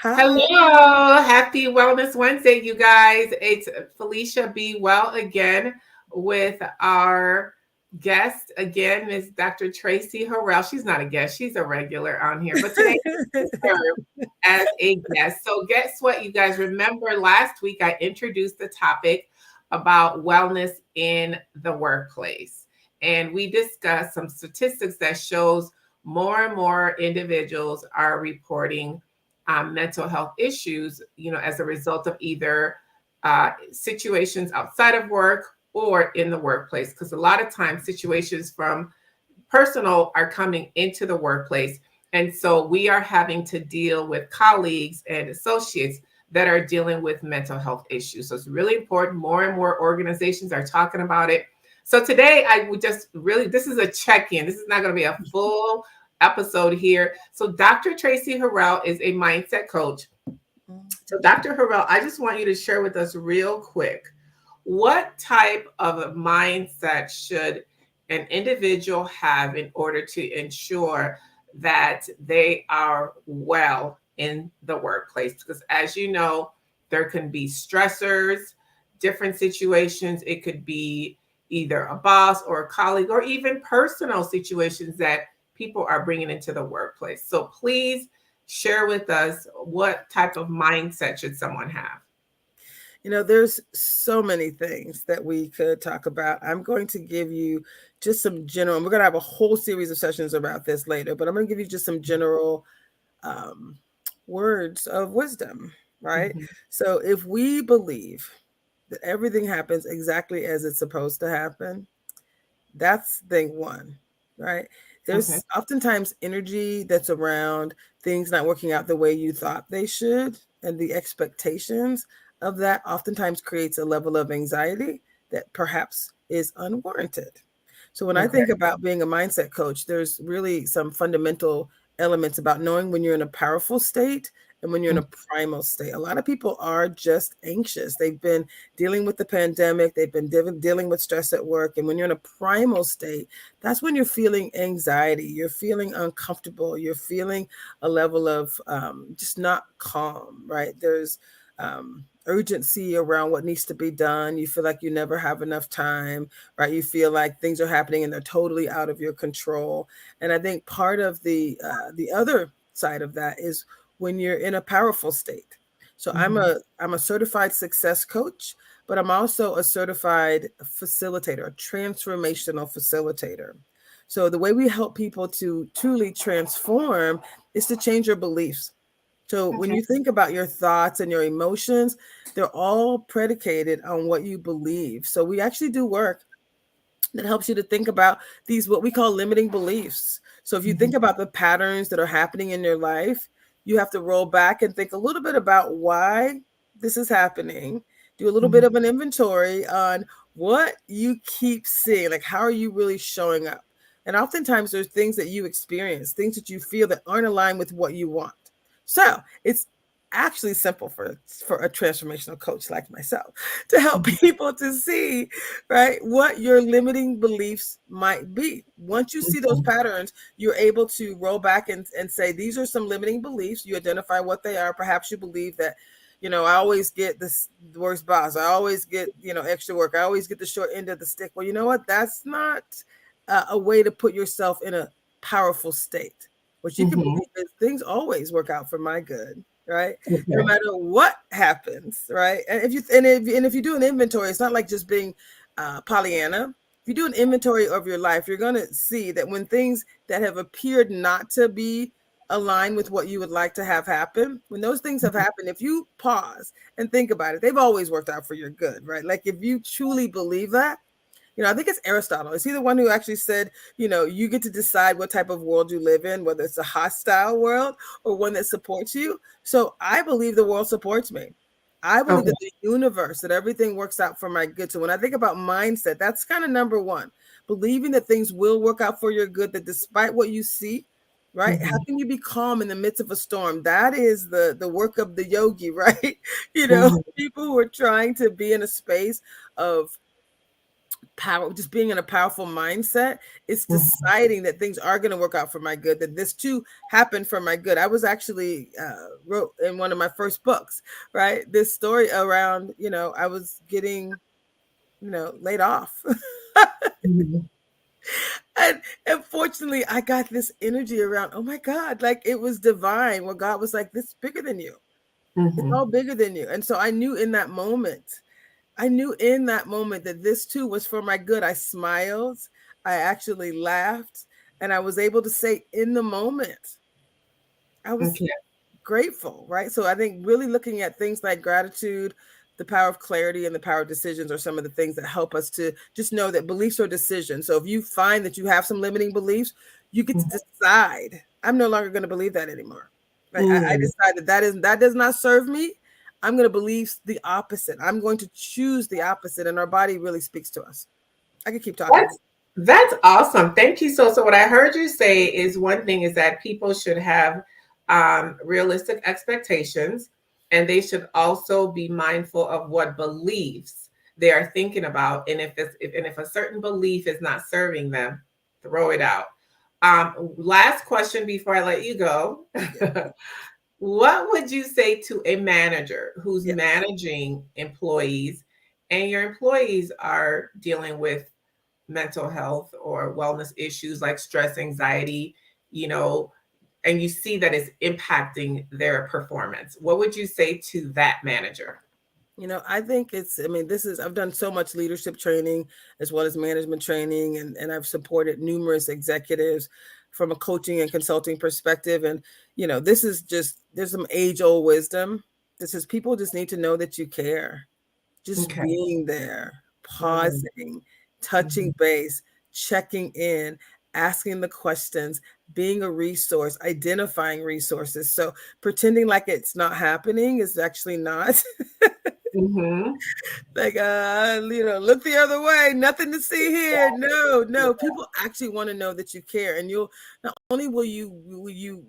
Hi. Hello, happy Wellness Wednesday, you guys. It's Felecia Be Well again with our guest again, Miss Dr. Traci Harrell. She's not a guest, she's a regular on here, but today she's served as a guest. So, guess what, you guys? Remember last week I introduced the topic about wellness in the workplace, and we discussed some statistics that shows more and more individuals are reporting mental health issues, as a result of either situations outside of work or in the workplace. Because a lot of times situations from personal are coming into the workplace. And so we are having to deal with colleagues and associates that are dealing with mental health issues. So it's really important. More and more organizations are talking about it. So today I would just really, this is a check-in. This is not going to be a full episode here. So Dr. Traci Harrell is a mindset coach. So Dr. Harrell, I just want you to share with us real quick, what type of a mindset should an individual have in order to ensure that they are well in the workplace? Because as you know, there can be stressors, different situations. It could be either a boss or a colleague, or even personal situations that people are bringing into the workplace. So please share with us, what type of mindset should someone have? There's so many things that we could talk about. I'm going to give you just some general, we're going to have a whole series of sessions about this later, but I'm going to give you just some general words of wisdom, right? Mhm. So if we believe that everything happens exactly as it's supposed to happen, that's thing one, right? Okay. There's oftentimes energy that's around things not working out the way you thought they should, and the expectations of that oftentimes creates a level of anxiety that perhaps is unwarranted. So when I Okay. think about being a mindset coach, there's really some fundamental elements about knowing when you're in a powerful state and when you're in a primal state. A lot of people are just anxious. They've been dealing with the pandemic, they've been dealing with stress at work. And when you're in a primal state, that's when you're feeling anxiety, you're feeling uncomfortable, you're feeling a level of just not calm, right? There's urgency around what needs to be done. You feel like you never have enough time, right? You feel like things are happening and they're totally out of your control. And I think part of the other side of that is when you're in a powerful state. So Mhm. I'm a certified success coach, but I'm also a certified facilitator, a transformational facilitator. So the way we help people to truly transform is to change your beliefs. So when Okay. you think about your thoughts and your emotions, they're all predicated on what you believe. So we actually do work that helps you to think about these, what we call limiting beliefs. So if you Mhm. think about the patterns that are happening in your life, you have to roll back and think a little bit about why this is happening. Do a little bit Mhm. of an inventory on what you keep seeing, like how are you really showing up? And oftentimes there's things that you experience, things that you feel that aren't aligned with what you want. So it's actually simple for a transformational coach like myself to help Mhm. people to see, right, what your limiting beliefs might be. Once you see those Mhm. patterns, you're able to roll back and say, these are some limiting beliefs. You identify what they are. Perhaps you believe that, I always get this the worst boss. I always get, extra work. I always get the short end of the stick. Well, you know what? That's not a way to put yourself in a powerful state. What you can Mhm. believe is things always work out for my good, right? No Okay. matter what happens, right? And if you do an inventory, it's not like just being Pollyanna. If you do an inventory of your life, you're going to see that when things that have appeared not to be aligned with what you would like to have happen, when those things have happened, if you pause and think about it, they've always worked out for your good, right? Like if you truly believe that, I think it's Aristotle. Is he the one who actually said, you get to decide what type of world you live in, whether it's a hostile world or one that supports you? So I believe the world supports me. I believe Okay. that the universe, that everything works out for my good. So when I think about mindset, that's kind of number one. Believing that things will work out for your good, that despite what you see, right? How Mhm. can you be calm in the midst of a storm? That is the work of the yogi, right? Mhm. People who are trying to be in a space of power, just being in a powerful mindset. It's Mhm. deciding that things are going to work out for my good, that this too happened for my good. I was actually wrote in one of my first books, right, this story around, I was getting, laid off. Mhm. And fortunately I got this energy around, oh my God, like it was divine, where God was like, this is bigger than you. It's Mhm. all bigger than you. And so I knew in that moment that this too was for my good. I smiled, I actually laughed, and I was able to say in the moment, I was Okay. grateful, right? So I think really looking at things like gratitude, the power of clarity, and the power of decisions are some of the things that help us to just know that beliefs are decisions. So if you find that you have some limiting beliefs, you get to decide, I'm no longer going to believe that anymore. Like I Mhm. decided that does not serve me. I'm going to believe the opposite. I'm going to choose the opposite, and our body really speaks to us. I could keep talking. That's awesome. Thank you. So what I heard you say is one thing is that people should have realistic expectations, and they should also be mindful of what beliefs they are thinking about, and if a certain belief is not serving them, throw it out. Last question before I let you go. Yeah, What would you say to a manager who's yeah. managing employees, and your employees are dealing with mental health or wellness issues like stress, anxiety, you know, and you see that it's impacting their performance? What would you say to that manager? I think I've done so much leadership training as well as management training, and I've supported numerous executives from a coaching and consulting perspective. And, this is just, there's some age old wisdom. This is, people just need to know that you care, just Okay. being there, Mm, pausing, mhm, touching base, checking in, asking the questions, being a resource, identifying resources. So pretending like it's not happening is actually not. mhm. Like, look the other way, nothing to see here. No, no, people actually want to know that you care, and you'll not only will you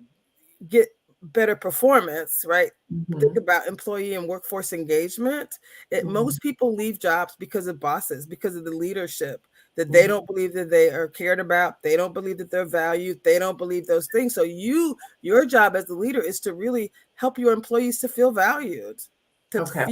get better performance, right? Think Mhm, about employee and workforce engagement. mhm, Most people leave jobs because of bosses, because of the leadership, that they mhm. don't believe that they are cared about. They don't believe that they're valued. They don't believe those things. So your job as the leader is to really help your employees to feel valued, Okay.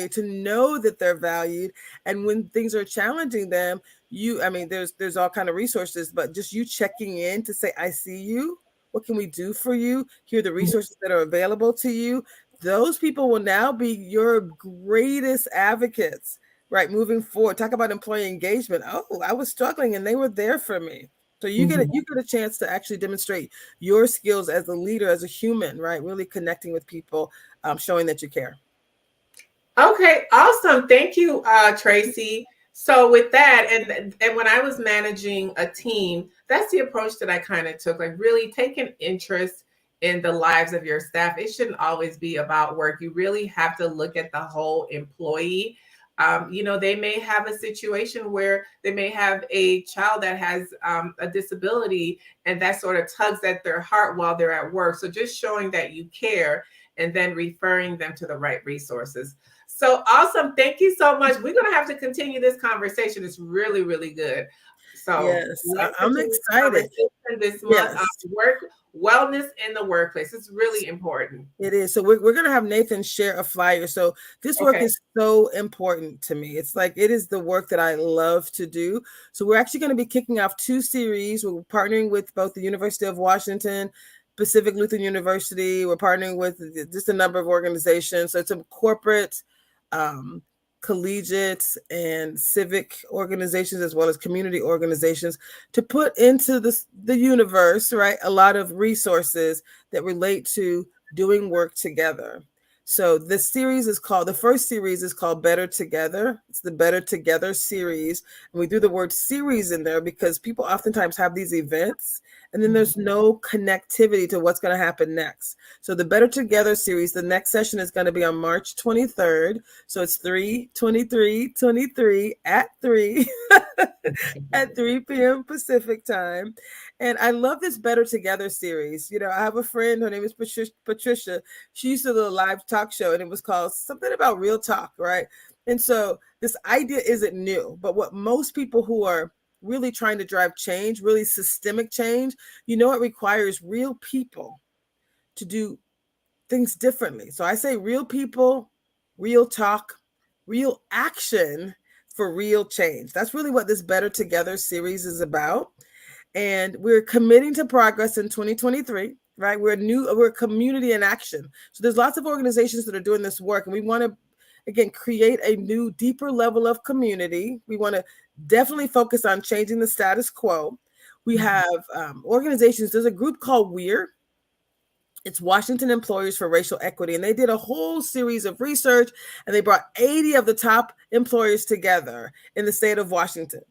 to know that they're valued. And when things are challenging them, there's all kind of resources, but just you checking in to say, I see you. What can we do for you? Here are the Mhm. resources that are available to you. Those people will now be your greatest advocates, right? Moving forward. Talk about employee engagement. Oh, I was struggling and they were there for me. So Mhm. you get a chance to actually demonstrate your skills as a leader, as a human, right? Really connecting with people, showing that you care. Okay, awesome. Thank you, Tracy. So with that, and when I was managing a team, that's the approach that I kind of took, like really take an interest in the lives of your staff. It shouldn't always be about work. You really have to look at the whole employee. They may have a situation where they may have a child that has a disability, and that sort of tugs at their heart while they're at work. So just showing that you care and then referring them to the right resources. So awesome. Thank you so much. We're going to have to continue this conversation. It's really, really good. So Yes, let's I'm continue this excited. conversation this month on Yes. work wellness in the workplace. It's really important. It is. So we're going to have Nathan share a flyer. So this work Okay. is so important to me. It's like, it is the work that I love to do. So we're actually going to be kicking off 2 series. We're partnering with both the University of Washington, Pacific Lutheran University. We're partnering with just a number of organizations. So it's a corporate, um, collegiate, and civic organizations, as well as community organizations, to put into the universe, right, a lot of resources that relate to doing work together. So the first series is called Better Together. It's the Better Together series. And we do the word series in there because people oftentimes have these events and then there's no connectivity to what's going to happen next. So the Better Together series, the next session is going to be on March 23rd. So it's 3/23/23 at 3 at 3 p.m. Pacific time. And I love this Better Together series. You know, I have a friend, her name is Patricia. She used to do a live talk show, and it was called something about real talk, right? And so this idea isn't new, but what most people who are really trying to drive change, really systemic change, you know, it requires real people to do things differently. So I say real people, real talk, real action for real change. That's really what this Better Together series is about. And we're committing to progress in 2023, right? We're a community in action. So there's lots of organizations that are doing this work, and we want to, again, create a new, deeper level of community. We want to definitely focus on changing the status quo. We have organizations. There's a group called WEIR. It's Washington Employers for Racial Equity, and they did a whole series of research, and they brought 80 of the top employers together in the state of Washington.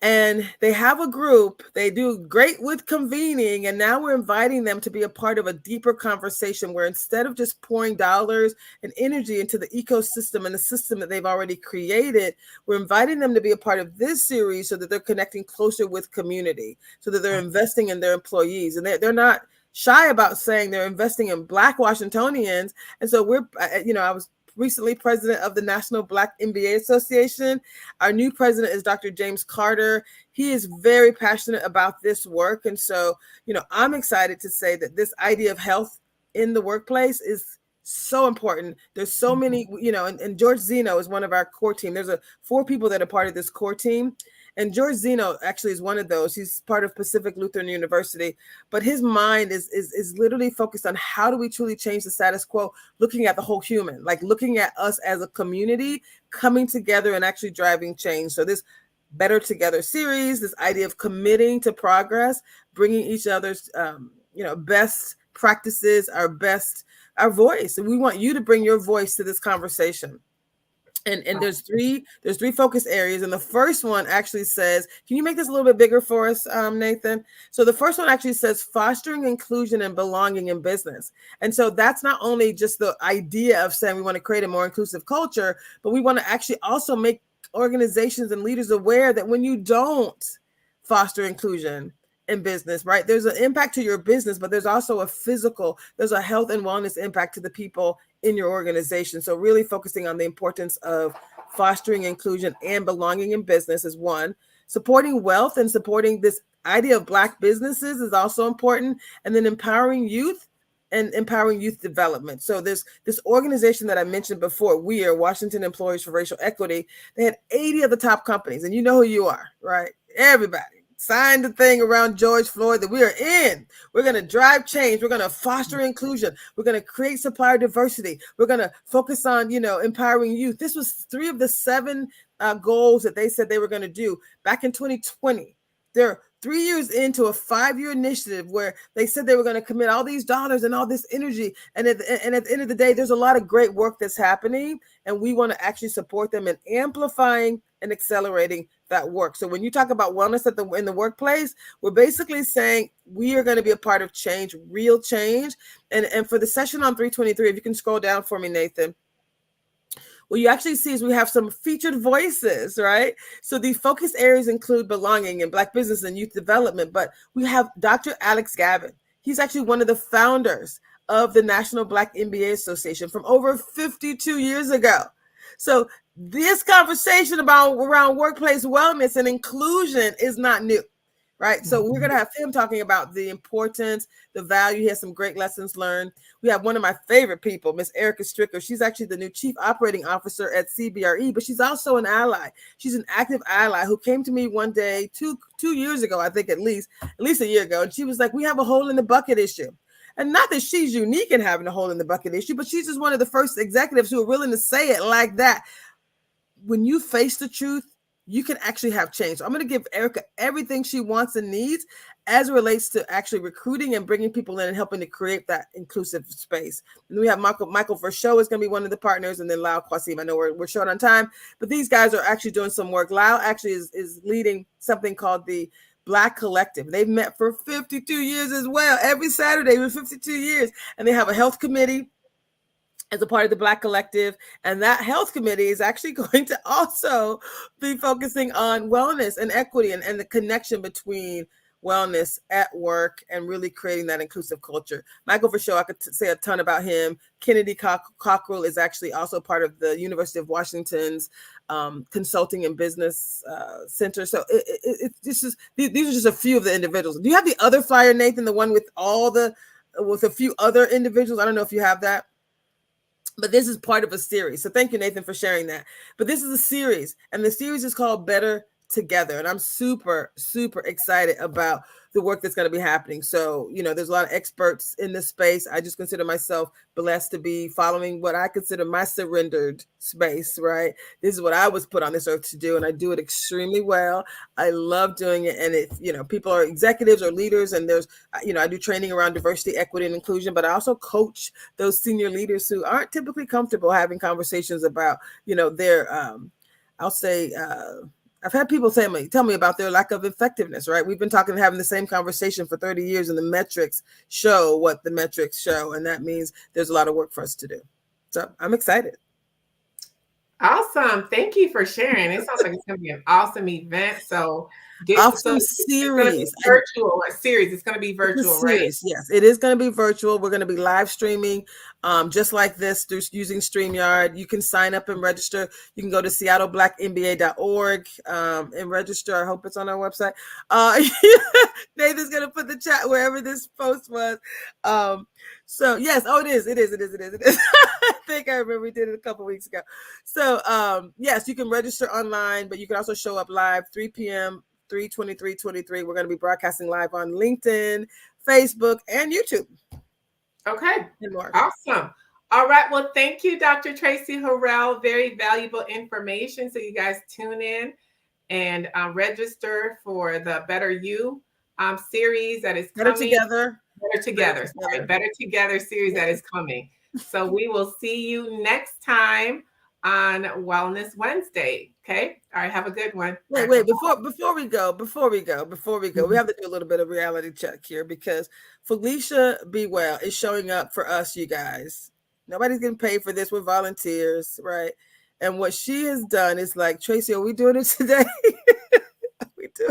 And they have a group, they do great with convening, and now we're inviting them to be a part of a deeper conversation where instead of just pouring dollars and energy into the ecosystem and the system that they've already created, we're inviting them to be a part of this series so that they're connecting closer with community, so that they're investing in their employees. And they're not shy about saying they're investing in Black Washingtonians. And so I was recently president of the National Black MBA Association. Our new president is Dr. James Carter. He is very passionate about this work. And so, I'm excited to say that this idea of health in the workplace is so important. There's so many, and George Zeno is one of our core team. There's 4 people that are part of this core team. And George Zeno actually is one of those. He's part of Pacific Lutheran University, but his mind is literally focused on how do we truly change the status quo, looking at the whole human, like looking at us as a community coming together and actually driving change. So this Better Together series, this idea of committing to progress, bringing each other's, best practices, our voice. And we want you to bring your voice to this conversation. And there's three focus areas. And the first one actually says, can you make this a little bit bigger for us, Nathan? So the first one actually says fostering inclusion and belonging in business. And so that's not only just the idea of saying we want to create a more inclusive culture, but we want to actually also make organizations and leaders aware that when you don't foster inclusion in business, right, there's an impact to your business, but there's also there's a health and wellness impact to the people in your organization. So really focusing on the importance of fostering inclusion and belonging in business is one. Supporting wealth and supporting this idea of Black businesses is also important. And then empowering youth and empowering youth development. So this organization that I mentioned before, WEIR, Washington Employers for Racial Equity, they had 80 of the top companies, and you know who you are, right? Everybody signed the thing around George Floyd that we are in. We're going to drive change. We're going to foster inclusion. We're going to create supplier diversity. We're going to focus on, empowering youth. This was 3 of the 7 goals that they said they were going to do back in 2020. They're 3 years into a 5-year initiative where they said they were going to commit all these dollars and all this energy. And at the end of the day, there's a lot of great work that's happening, and we want to actually support them in amplifying and accelerating that work. So when you talk about wellness in the workplace, we're basically saying we are going to be a part of change, real change. And for the session on 3/23, if you can scroll down for me, Nathan, what you actually see is we have some featured voices, right? So the focus areas include belonging and Black business and youth development, but we have Dr. Alex Gavin. He's actually one of the founders of the National Black MBA Association from over 52 years ago. So this conversation around workplace wellness and inclusion is not new, right? So we're going to have him talking about the importance, the value. He has some great lessons learned. We have one of my favorite people, Miss Erica Stricker. She's actually the new Chief Operating Officer at CBRE, but she's also an ally. She's an active ally who came to me one day, two years ago, I think at least a year ago. And she was like, we have a hole in the bucket issue. And not that she's unique in having a hole in the bucket issue, but she's just one of the first executives who are willing to say it like that. When you face the truth, you can actually have change. So I'm going to give Erica everything she wants and needs as it relates to actually recruiting and bringing people in and helping to create that inclusive space. And we have Michael Verschow is going to be one of the partners, and then Lau Kwasim. I know we're short on time, but these guys are actually doing some work. Lau actually is leading something called the Black Collective. They've met for 52 years as well. Every Saturday for 52 years. And they have a health committee as a part of the Black Collective. And that health committee is actually going to also be focusing on wellness and equity and the connection between wellness at work and really creating that inclusive culture. Michael Verschow, I could say a ton about him. Kennedy Cockrell is actually also part of the University of Washington's Consulting and Business Center. So these are just a few of the individuals. Do you have the other flyer, Nathan, the one with with a few other individuals? I don't know if you have that. But this is part of a series. So thank you, Nathan, for sharing that. But this is a series, and the series is called Better Together. And I'm super, super excited about the work that's going to be happening. So, there's a lot of experts in this space. I just consider myself blessed to be following what I consider my surrendered space, right? This is what I was put on this earth to do, and I do it extremely well. I love doing it. And if, people are executives or leaders, and there's, I do training around diversity, equity, and inclusion, but I also coach those senior leaders who aren't typically comfortable having conversations about, their, I'll say, I've had people tell me about their lack of effectiveness, right? We've been having the same conversation for 30 years, and the metrics show what the metrics show. And that means there's a lot of work for us to do. So I'm excited. Awesome. Thank you for sharing. It sounds like it's going to be an awesome event. So series. Virtual series. It's going to be virtual, right? Yes, it is going to be virtual. We're going to be live streaming just like this through using StreamYard. You can sign up and register. You can go to seattleblackmba.org and register. I hope it's on our website. Nathan's going to put the chat wherever this post was. So yes, it is. I think I remember we did it a couple weeks ago. So yes, you can register online, but you can also show up live 3 p.m. 3/23/23. We're going to be broadcasting live on LinkedIn, Facebook, and YouTube. Okay. Awesome. All right. Well, thank you, Dr. Traci Harrell. Very valuable information. So you guys tune in and register for the Better You series that is coming. Better Together series that is coming. So we will see you next time on Wellness Wednesday. Okay. All right. Have a good one. Wait. Before we go, we have to do a little bit of reality check here, because Felecia Be Well is showing up for us, you guys. Nobody's getting paid for this. We're volunteers, right? And what she has done is like, Traci, are we doing it today? We do.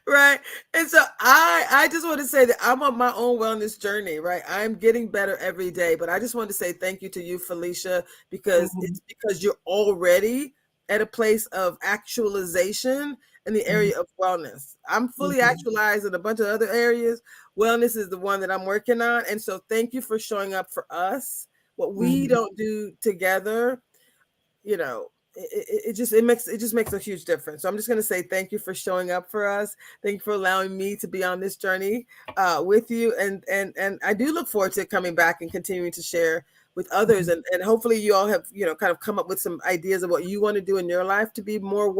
Right. And so I just want to say that I'm on my own wellness journey, right? I'm getting better every day, but I just want to say thank you to you, Felecia, because it's because you're already at a place of actualization in the area of wellness. I'm fully actualized in a bunch of other areas. Wellness is the one that I'm working on. And so thank you for showing up for us. What we don't do together, it just makes a huge difference. So I'm just going to say thank you for showing up for us. Thank you for allowing me to be on this journey with you. And I do look forward to coming back and continuing to share with others. And hopefully you all have, kind of come up with some ideas of what you want to do in your life to be more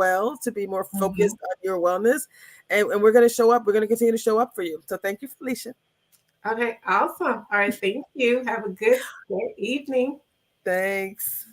to be more focused on your wellness. And we're going to show up. We're going to continue to show up for you. So thank you, Felecia. Okay, awesome. All right, thank you. Have a good evening. Thanks.